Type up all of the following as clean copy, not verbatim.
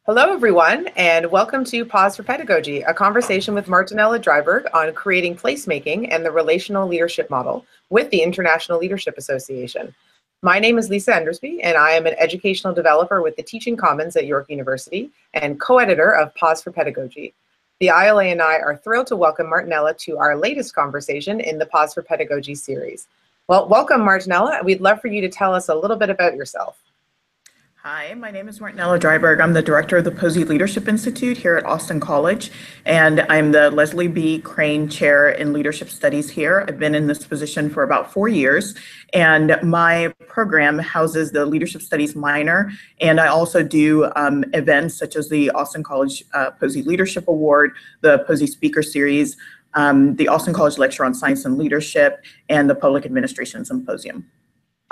Hello, everyone, and welcome to Pause for Pedagogy, a conversation with Martinella Dryburgh on creating placemaking and the relational leadership model with the International Leadership Association. My name is Lisa Endersby, and I am an educational developer with the Teaching Commons at York University and co-editor of Pause for Pedagogy. The ILA and I are thrilled to welcome Martinella to our latest conversation in the Pause for Pedagogy series. Well, welcome, Martinella. We'd love for you to tell us a little bit about yourself. Hi, my name is Martinella Dryburgh. I'm the director of the Pedagogy Leadership Institute here at Austin College, and I'm the Leslie B. Crane Chair in Leadership Studies here. I've been in this position for about 4 years, and my program houses the Leadership Studies minor, and I also do events such as the Austin College Pedagogy Leadership Award, the Pedagogy Speaker Series, the Austin College Lecture on Science and Leadership, and the Public Administration Symposium.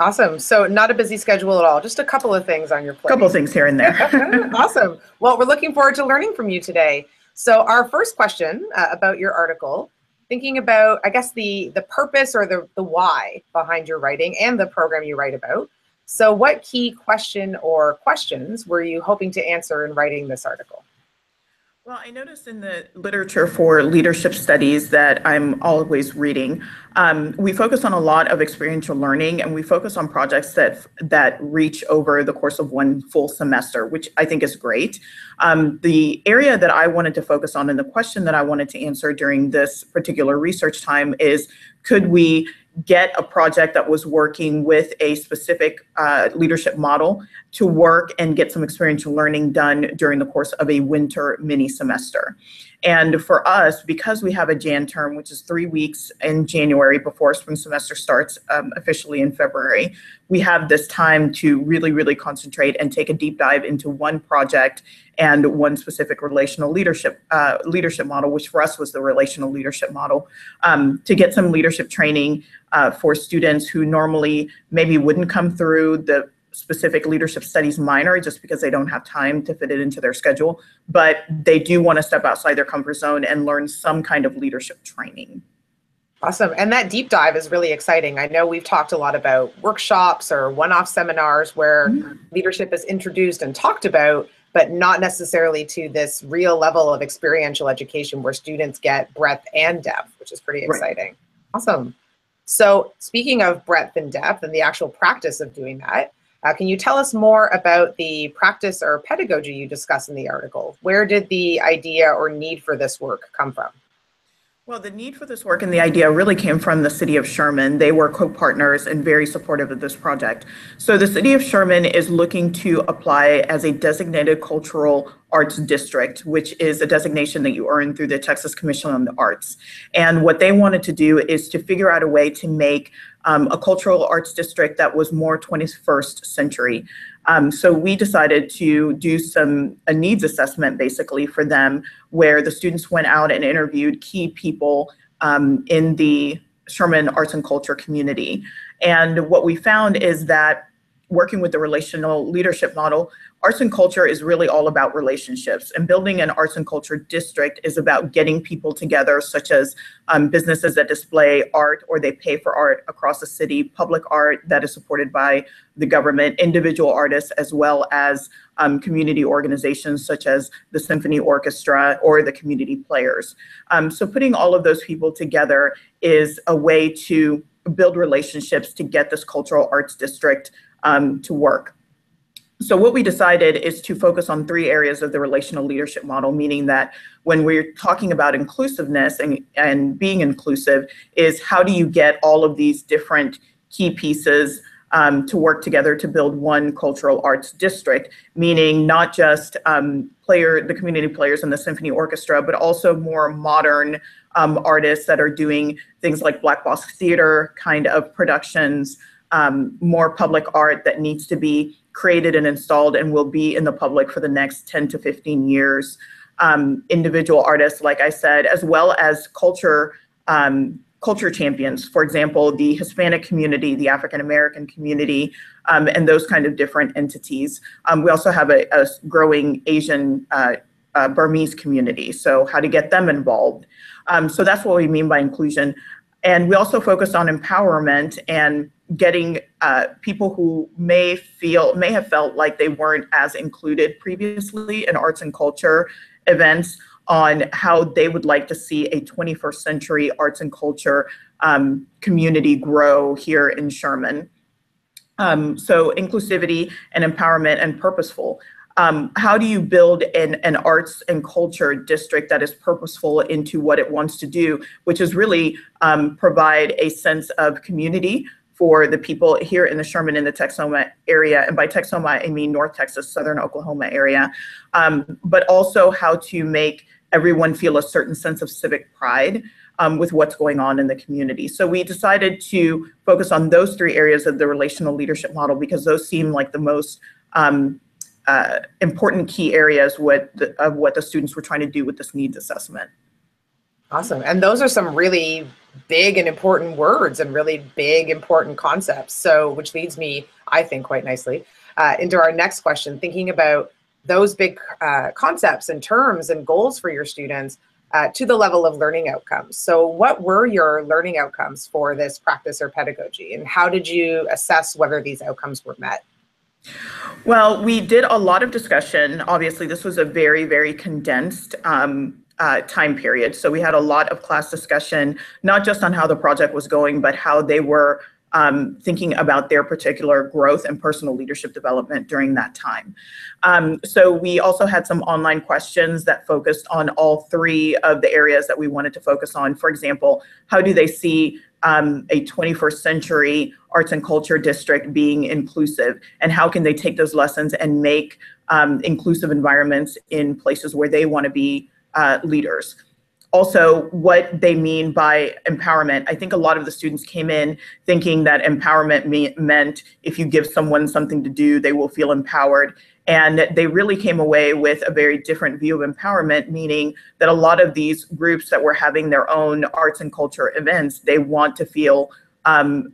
Awesome. So not a busy schedule at all, just a couple of things on your plate. A couple of things here and there. Awesome. Well, we're looking forward to learning from you today. So our first question about your article, thinking about, I guess, the purpose or the why behind your writing and the program you write about. So what key question or questions were you hoping to answer in writing this article? Well, I noticed in the literature for leadership studies that I'm always reading, we focus on a lot of experiential learning, and we focus on projects that reach over the course of one full semester, which I think is great. The area that I wanted to focus on and the question that I wanted to answer during this particular research time is, could we get a project that was working with a specific leadership model to work and get some experiential learning done during the course of a winter mini semester. And for us, because we have a Jan term, which is 3 weeks in January before spring semester starts officially in February, we have this time to really concentrate and take a deep dive into one project and one specific relational leadership model, which for us was the relational leadership model, to get some leadership training for students who normally maybe wouldn't come through the specific leadership studies minor just because they don't have time to fit it into their schedule, but they do want to step outside their comfort zone and learn some kind of leadership training. Awesome. And that deep dive is really exciting. I know we've talked a lot about workshops or one-off seminars where leadership is introduced and talked about, but not necessarily to this real level of experiential education where students get breadth and depth, which is pretty exciting. Right. Awesome. So speaking of breadth and depth and the actual practice of doing that, can you tell us more about the practice or pedagogy you discuss in the article? Where did the idea or need for this work come from? Well, the need for this work and the idea really came from the city of Sherman. They were co-partners and very supportive of this project. So the city of Sherman is looking to apply as a designated cultural arts district, which is a designation that you earn through the Texas Commission on the Arts. And what they wanted to do is to figure out a way to make a cultural arts district that was more 21st century. So we decided to do a needs assessment basically for them, where the students went out and interviewed key people in the Sherman arts and culture community. And what we found is that working with the relational leadership model, arts and culture is really all about relationships, and building an arts and culture district is about getting people together, such as businesses that display art or they pay for art across the city, public art that is supported by the government, individual artists, as well as community organizations such as the symphony orchestra or the community players. So putting all of those people together is a way to build relationships to get this cultural arts district to work. So what we decided is to focus on 3 areas of the relational leadership model, meaning that when we're talking about inclusiveness and being inclusive is how do you get all of these different key pieces to work together to build one cultural arts district, meaning not just the community players and the symphony orchestra, but also more modern artists that are doing things like black box theater kind of productions, more public art that needs to be created and installed and will be in the public for the next 10 to 15 years. Individual artists, like I said, as well as culture champions, for example, the Hispanic community, the African American community, and those kind of different entities. We also have a growing Asian Burmese community, so how to get them involved. So that's what we mean by inclusion. And we also focus on empowerment and getting people who may have felt like they weren't as included previously in arts and culture events on how they would like to see a 21st century arts and culture community grow here in Sherman. So inclusivity and empowerment and purposeful. How do you build an arts and culture district that is purposeful into what it wants to do, which is really provide a sense of community for the people here in the Sherman and the Texoma area. And by Texoma, I mean North Texas, Southern Oklahoma area, but also how to make everyone feel a certain sense of civic pride with what's going on in the community. So we decided to focus on those three areas of the relational leadership model because those seem like the most important key areas of what the students were trying to do with this needs assessment. Awesome. And those are some really big and important words and really big, important concepts. So, which leads me, I think, quite nicely into our next question, thinking about those big concepts and terms and goals for your students to the level of learning outcomes. So what were your learning outcomes for this practice or pedagogy? And how did you assess whether these outcomes were met? Well, we did a lot of discussion. Obviously, this was a very, very condensed time period. So we had a lot of class discussion, not just on how the project was going, but how they were thinking about their particular growth and personal leadership development during that time. So we also had some online questions that focused on all three of the areas that we wanted to focus on. For example, how do they see a 21st century arts and culture district being inclusive, and how can they take those lessons and make inclusive environments in places where they want to be leaders. Also, what they mean by empowerment. I think a lot of the students came in thinking that empowerment meant if you give someone something to do, they will feel empowered. And they really came away with a very different view of empowerment, meaning that a lot of these groups that were having their own arts and culture events, they want to feel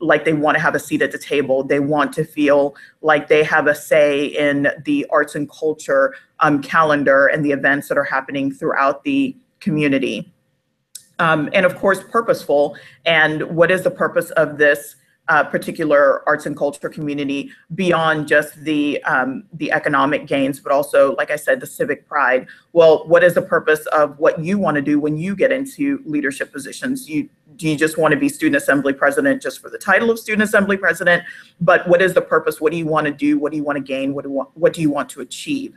like they want to have a seat at the table. They want to feel like they have a say in the arts and culture calendar and the events that are happening throughout the community. And of course, purposeful. And what is the purpose of this particular arts and culture community beyond just the economic gains, but also, like I said, the civic pride? Well, what is the purpose of what you want to do when you get into leadership positions? Do you just want to be student assembly president just for the title of student assembly president? But what is the purpose? What do you want to do? What do you want to gain? What do you want to achieve?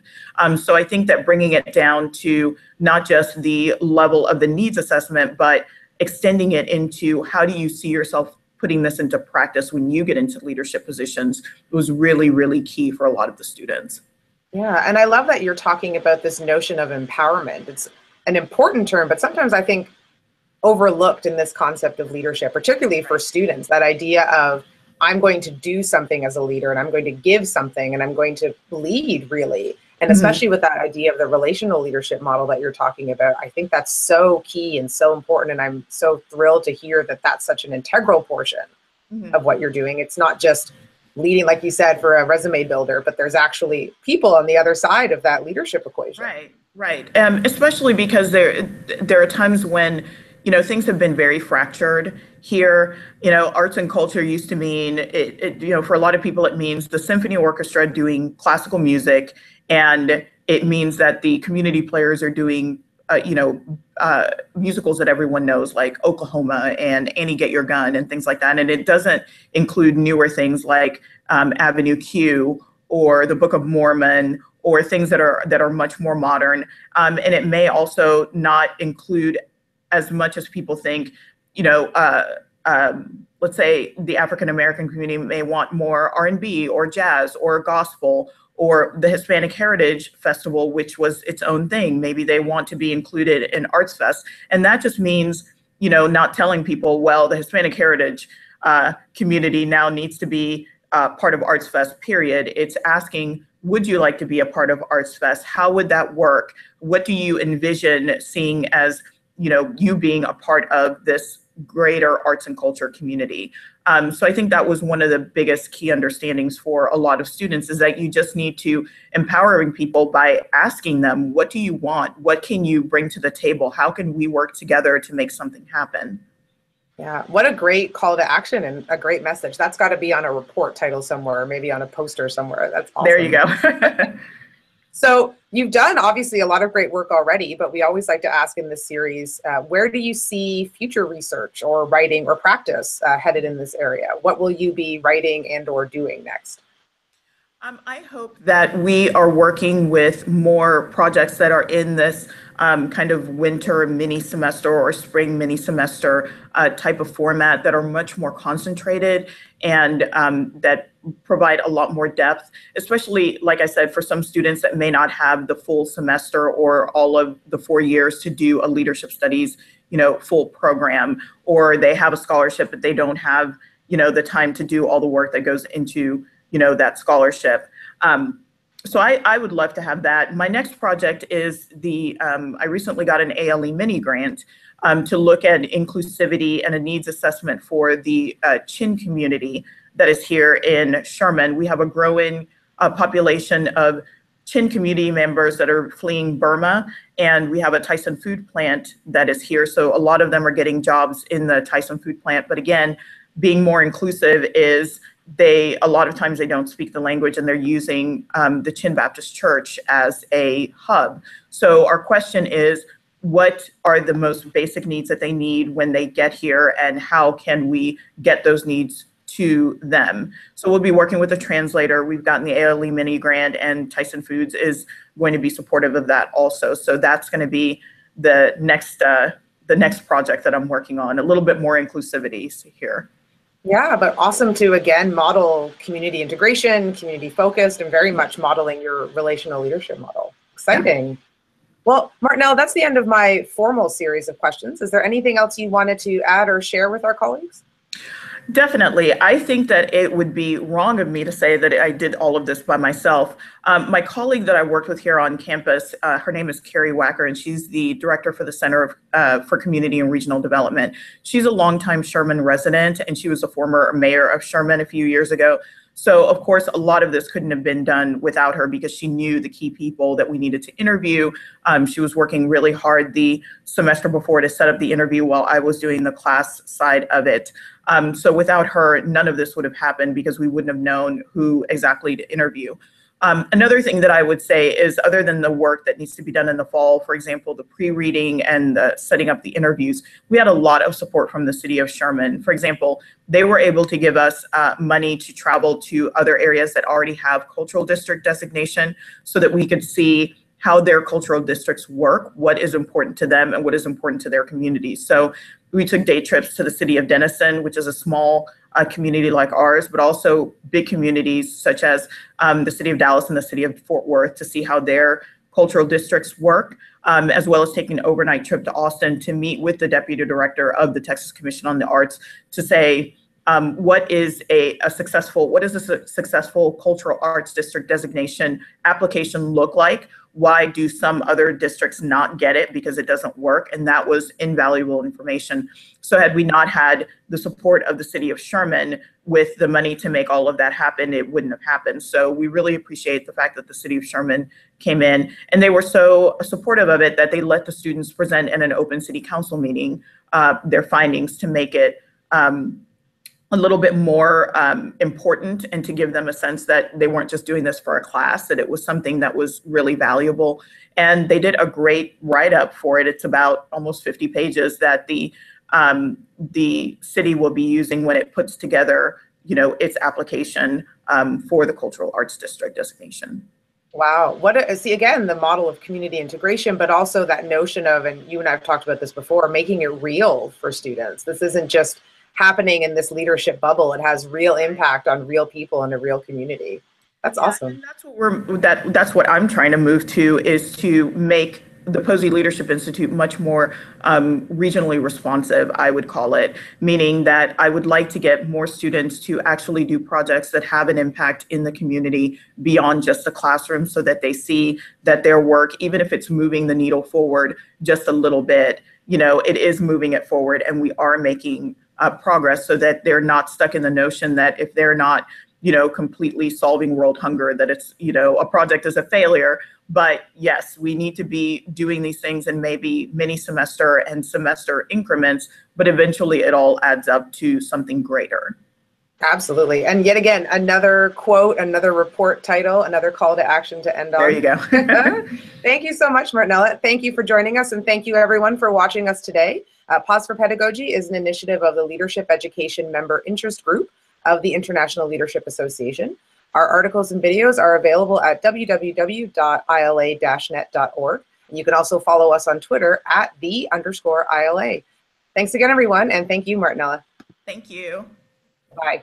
So I think that bringing it down to not just the level of the needs assessment, but extending it into how do you see yourself putting this into practice when you get into leadership positions was really, really key for a lot of the students. Yeah, and I love that you're talking about this notion of empowerment. It's an important term, but sometimes I think overlooked in this concept of leadership, particularly for students, that idea of I'm going to do something as a leader and I'm going to give something and I'm going to lead, really. And especially with that idea of the relational leadership model that you're talking about, I think that's so key and so important. And I'm so thrilled to hear that that's such an integral portion of what you're doing. It's not just leading, like you said, for a resume builder, but there's actually people on the other side of that leadership equation. Right. Especially because there are times when, things have been very fractured here. Arts and culture used to mean, for a lot of people, it means the symphony orchestra doing classical music, and it means that the community players are doing, musicals that everyone knows, like Oklahoma and Annie Get Your Gun and things like that. And it doesn't include newer things like Avenue Q or the Book of Mormon or things that are much more modern. And it may also not include as much as people think. Let's say the African American community may want more R&B or jazz or gospel, or the Hispanic Heritage Festival, which was its own thing. Maybe they want to be included in Arts Fest. And that just means, not telling people, well, the Hispanic Heritage community now needs to be part of Arts Fest, period. It's asking, would you like to be a part of Arts Fest? How would that work? What do you envision seeing as, you being a part of this greater arts and culture community? So I think that was one of the biggest key understandings for a lot of students, is that you just need to empowering people by asking them, what do you want? What can you bring to the table? How can we work together to make something happen? Yeah, what a great call to action and a great message. That's got to be on a report title somewhere, or maybe on a poster somewhere. That's There you awesome. go. So you've done obviously a lot of great work already, but we always like to ask in this series, where do you see future research or writing or practice headed in this area? What will you be writing and or doing next? I hope that we are working with more projects that are in this kind of winter mini semester or spring mini semester type of format that are much more concentrated and that provide a lot more depth, especially, like I said, for some students that may not have the full semester or all of the 4 years to do a leadership studies, full program, or they have a scholarship, but they don't have, the time to do all the work that goes into that scholarship. So I would love to have that. My next project is I recently got an ALE mini grant to look at inclusivity and a needs assessment for the Chin community that is here in Sherman. We have a growing population of Chin community members that are fleeing Burma, and we have a Tyson food plant that is here. So a lot of them are getting jobs in the Tyson food plant. But again, being more inclusive is a lot of times they don't speak the language and they're using the Chin Baptist Church as a hub. So our question is, what are the most basic needs that they need when they get here, and how can we get those needs to them? So we'll be working with a translator. We've gotten the ALE mini grant, and Tyson Foods is going to be supportive of that also. So that's going to be the next project that I'm working on, a little bit more inclusivity here. Yeah, but awesome to again model community integration, community focused, and very much modeling your relational leadership model. Exciting. Yeah. Well, Martinella, that's the end of my formal series of questions. Is there anything else you wanted to add or share with our colleagues? Definitely. I think that it would be wrong of me to say that I did all of this by myself. My colleague that I worked with here on campus, her name is Carrie Wacker, and she's the director for the Center for Community and Regional Development. She's a longtime Sherman resident, and she was a former mayor of Sherman a few years ago. So, of course, a lot of this couldn't have been done without her because she knew the key people that we needed to interview. She was working really hard the semester before to set up the interview while I was doing the class side of it. So without her, none of this would have happened because we wouldn't have known who exactly to interview. Another thing that I would say is, other than the work that needs to be done in the fall, for example, the pre-reading and the setting up the interviews, we had a lot of support from the city of Sherman. For example, they were able to give us money to travel to other areas that already have cultural district designation so that we could see how their cultural districts work, what is important to them, and what is important to their communities. So we took day trips to the city of Denison, which is a small community like ours, but also big communities such as the city of Dallas and the city of Fort Worth to see how their cultural districts work, as well as taking an overnight trip to Austin to meet with the deputy director of the Texas Commission on the Arts to say, what is a successful cultural arts district designation application look like? Why do some other districts not get it? Because it doesn't work. And that was invaluable information. So had we not had the support of the city of Sherman with the money to make all of that happen, it wouldn't have happened. So we really appreciate the fact that the city of Sherman came in, and they were so supportive of it that they let the students present in an open city council meeting their findings to make it a little bit more important, and to give them a sense that they weren't just doing this for a class, that it was something that was really valuable. And they did a great write-up for it. It's about almost 50 pages that the city will be using when it puts together, its application for the Cultural Arts District designation. Wow. See, again, the model of community integration, but also that notion of, and you and I have talked about this before, making it real for students. This isn't just happening in this leadership bubble. It has real impact on real people in a real community. That's awesome. And that's what I'm trying to move to, is to make the Posey Leadership Institute much more regionally responsive, I would call it, meaning that I would like to get more students to actually do projects that have an impact in the community beyond just the classroom, so that they see that their work, even if it's moving the needle forward just a little bit, it is moving it forward, and we are making progress, so that they're not stuck in the notion that if they're not, completely solving world hunger, that it's, a project is a failure. But yes, we need to be doing these things in maybe mini semester and semester increments, but eventually it all adds up to something greater. Absolutely. And yet again, another quote, another report title, another call to action to end on. There you go. Thank you so much, Martinella. Thank you for joining us, and thank you everyone for watching us today. Pause for Pedagogy is an initiative of the Leadership Education Member Interest Group of the International Leadership Association. Our articles and videos are available at www.ila-net.org. And you can also follow us on Twitter at @the_ILA. Thanks again, everyone, and thank you, Martinella. Thank you. Bye.